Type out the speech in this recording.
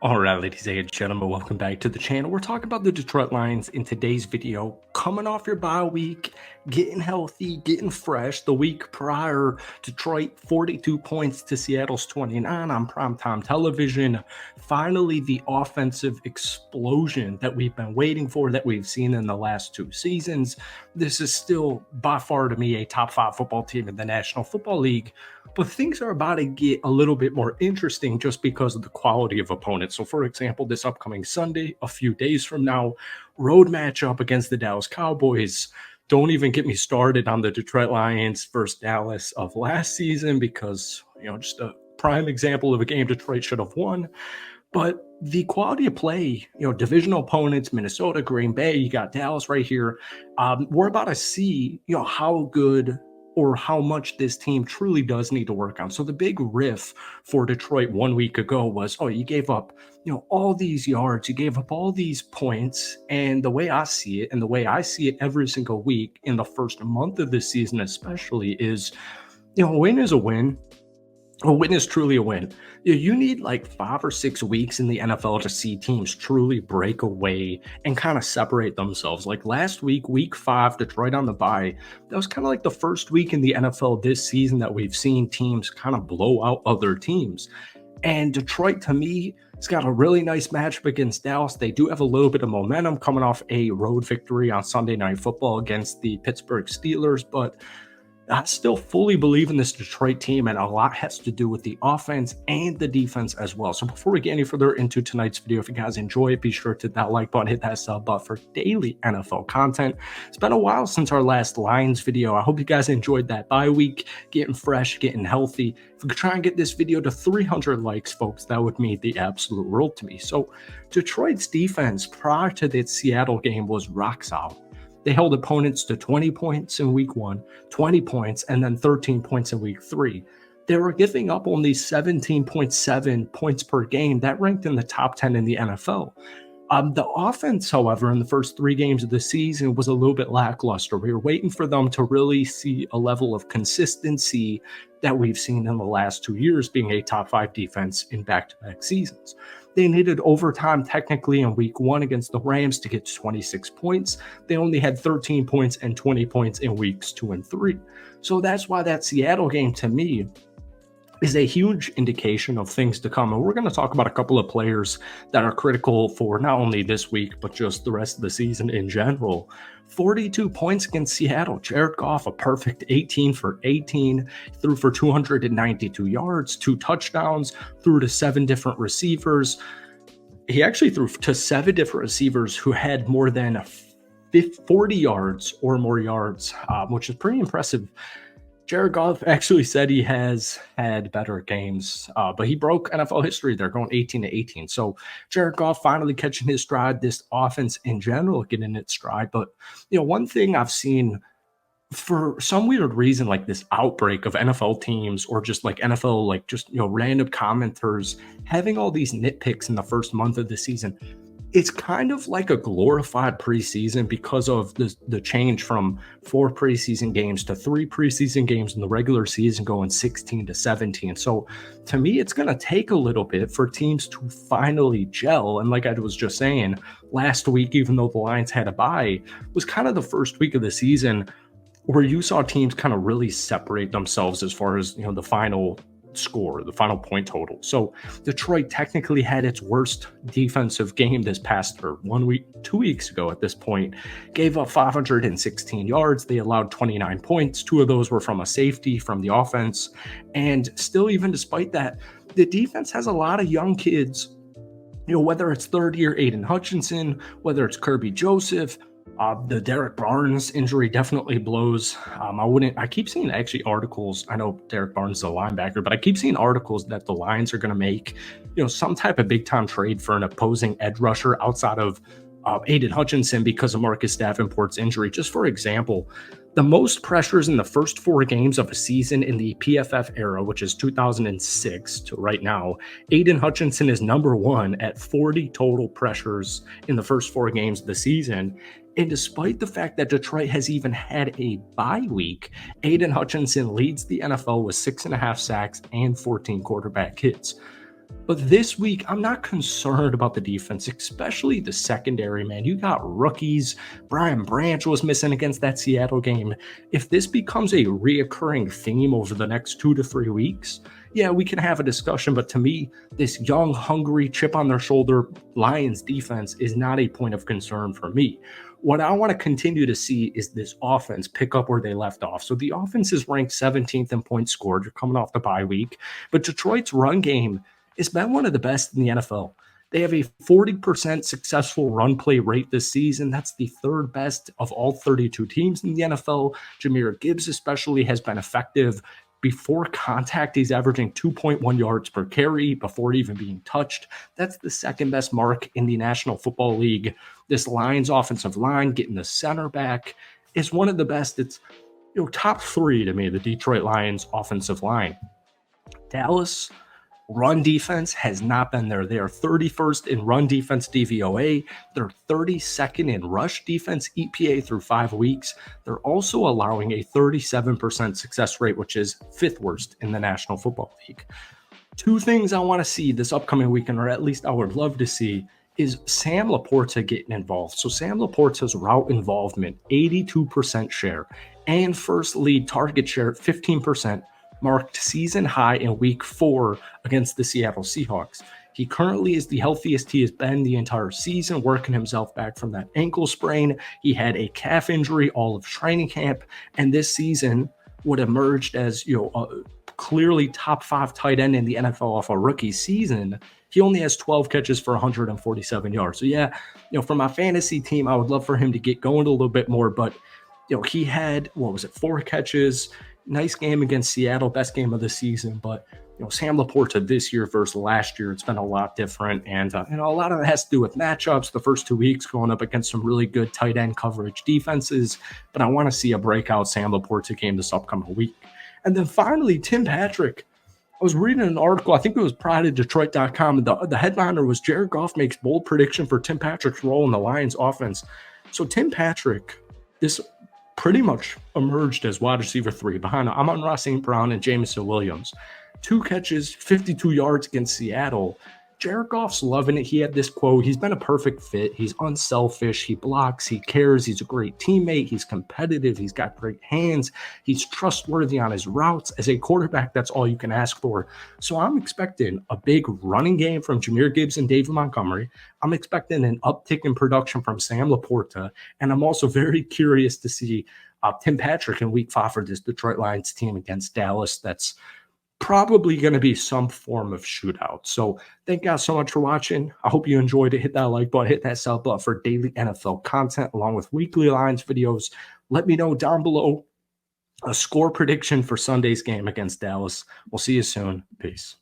All right, ladies and gentlemen, welcome back to the channel. We're talking about the Detroit Lions in today's video. Coming off your bye week, getting healthy, getting fresh. The week prior, Detroit 42 points to Seattle's 29 on primetime television. Finally, the offensive explosion that we've been waiting for, that we've seen in the last two seasons. This is still by far to me a top 5 football team in the National Football League. But things are about to get a little bit more interesting just because of the quality of opponents. So, for example, this upcoming Sunday, a few days from now, road matchup against the Dallas Cowboys. Don't even get me started on the Detroit Lions versus Dallas of last season because, just a prime example of a game Detroit should have won. But the quality of play, divisional opponents, Minnesota, Green Bay, you got Dallas right here. We're about to see, how good or how much this team truly does need to work on. So the big riff for Detroit 1 week ago was, you gave up, all these yards, you gave up all these points. And the way I see it, and the way I see it every single week in the first month of the season especially, is, a win is a win. A win is truly a win. You need like 5 or 6 weeks in the NFL to see teams truly break away and kind of separate themselves. Like last week, week 5, Detroit on the bye, that was kind of like the first week in the NFL this season that we've seen teams kind of blow out other teams. And Detroit, to me, has got a really nice matchup against Dallas. They do have a little bit of momentum coming off a road victory on Sunday Night Football against the Pittsburgh Steelers, but I still fully believe in this Detroit team, and a lot has to do with the offense and the defense as well. So before we get any further into tonight's video, if you guys enjoy it, be sure to hit that like button, hit that sub button for daily NFL content. It's been a while since our last Lions video. I hope you guys enjoyed that bye week, getting fresh, getting healthy. If we could try and get this video to 300 likes, folks, that would mean the absolute world to me. So Detroit's defense prior to this Seattle game was rock solid. They held opponents to 20 points in week 1, 20 points, and then 13 points in week 3. They were giving up only 17.7 points per game. That ranked in the top 10 in the NFL. The offense, however, in the first 3 games of the season was a little bit lackluster. We were waiting for them to really see a level of consistency that we've seen in the last 2 years, being a top 5 defense in back-to-back seasons. They needed overtime technically in week 1 against the Rams to get to 26 points. They only had 13 points and 20 points in weeks 2 and 3. So that's why that Seattle game, to me, is a huge indication of things to come. And we're going to talk about a couple of players that are critical for not only this week, but just the rest of the season in general. 42 points against Seattle. Jared Goff, a perfect 18 for 18, threw for 292 yards, 2 touchdowns, threw to 7 different receivers. He actually threw to 7 different receivers who had more than 40 yards or more yards, which is pretty impressive. Jared Goff actually said he has had better games, but he broke NFL history there, going 18-18. So Jared Goff finally catching his stride, this offense in general getting its stride. But, one thing I've seen for some weird reason, like this outbreak of NFL teams or just like NFL, like just, random commenters having all these nitpicks in the first month of the season. It's kind of like a glorified preseason because of the change from 4 preseason games to 3 preseason games in the regular season, going 16 to 17. So to me, it's going to take a little bit for teams to finally gel. And like I was just saying, last week, even though the Lions had a bye, was kind of the first week of the season where you saw teams kind of really separate themselves as far as, the final score, the final point total. So Detroit technically had its worst defensive game this past, or 2 weeks ago at this point, gave up 516 yards. They allowed 29 points. 2 of those were from a safety from the offense. And still, even despite that, the defense has a lot of young kids, whether it's 3rd-year Aiden Hutchinson, whether it's Kirby Joseph. The Derek Barnes injury definitely blows. I keep seeing actually articles. I know Derek Barnes is a linebacker, but I keep seeing articles that the Lions are going to make, some type of big time trade for an opposing edge rusher outside of Aiden Hutchinson because of Marcus Davenport's injury. Just for example, the most pressures in the first 4 games of a season in the PFF era, which is 2006 to right now, Aiden Hutchinson is number 1 at 40 total pressures in the first 4 games of the season. And despite the fact that Detroit has even had a bye week, Aiden Hutchinson leads the NFL with 6.5 sacks and 14 quarterback hits. But this week, I'm not concerned about the defense, especially the secondary, man. You got rookies. Brian Branch was missing against that Seattle game. If this becomes a reoccurring theme over the next 2 to 3 weeks, yeah, we can have a discussion. But to me, this young, hungry, chip on their shoulder Lions defense is not a point of concern for me. What I want to continue to see is this offense pick up where they left off. So the offense is ranked 17th in points scored. You're coming off the bye week. But Detroit's run game, it's been one of the best in the NFL. They have a 40% successful run play rate this season. That's the third best of all 32 teams in the NFL. Jahmyr Gibbs, especially, has been effective. Before contact, he's averaging 2.1 yards per carry before even being touched. That's the second best mark in the National Football League. This Lions offensive line, getting the center back, is one of the best. It's top three to me, the Detroit Lions offensive line. Dallas run defense has not been there. They are 31st in run defense DVOA. They're 32nd in rush defense EPA through 5 weeks. They're also allowing a 37% success rate, which is 5th worst in the National Football League. Two things I want to see this upcoming weekend, or at least I would love to see, is Sam Laporta getting involved. So Sam Laporta's route involvement, 82% share, and first lead target share, 15%, marked season high in week 4 against the Seattle Seahawks. He currently is the healthiest he has been the entire season, working himself back from that ankle sprain. He had a calf injury all of training camp, and this season would emerged as clearly top 5 tight end in the NFL off a rookie season. He only has 12 catches for 147 yards. So yeah, for my fantasy team, I would love for him to get going a little bit more, but he had 4 catches. Nice game against Seattle, best game of the season. But Sam Laporta this year versus last year, it's been a lot different, and a lot of it has to do with matchups. The first 2 weeks going up against some really good tight end coverage defenses, but I want to see a breakout Sam Laporta game this upcoming week. And then finally, Tim Patrick. I was reading an article, I think it was PrideOfDetroit.com, and the headliner was Jared Goff makes bold prediction for Tim Patrick's role in the Lions offense. So Tim Patrick, this pretty much emerged as wide receiver 3 behind Amon-Ra St. Brown and Jameson Williams. 2 catches, 52 yards against Seattle. Jared Goff's loving it. He had this quote, he's been a perfect fit. He's unselfish. He blocks. He cares. He's a great teammate. He's competitive. He's got great hands. He's trustworthy on his routes. As a quarterback, that's all you can ask for. So I'm expecting a big running game from Jahmyr Gibbs and David Montgomery. I'm expecting an uptick in production from Sam Laporta. And I'm also very curious to see Tim Patrick in week 5 for this Detroit Lions team against Dallas. That's probably going to be some form of shootout. So thank you guys so much for watching. I hope you enjoyed it. Hit that like button, hit that sub button for daily NFL content along with weekly Lions videos. Let me know down below a score prediction for Sunday's game against Dallas. We'll see you soon. Peace.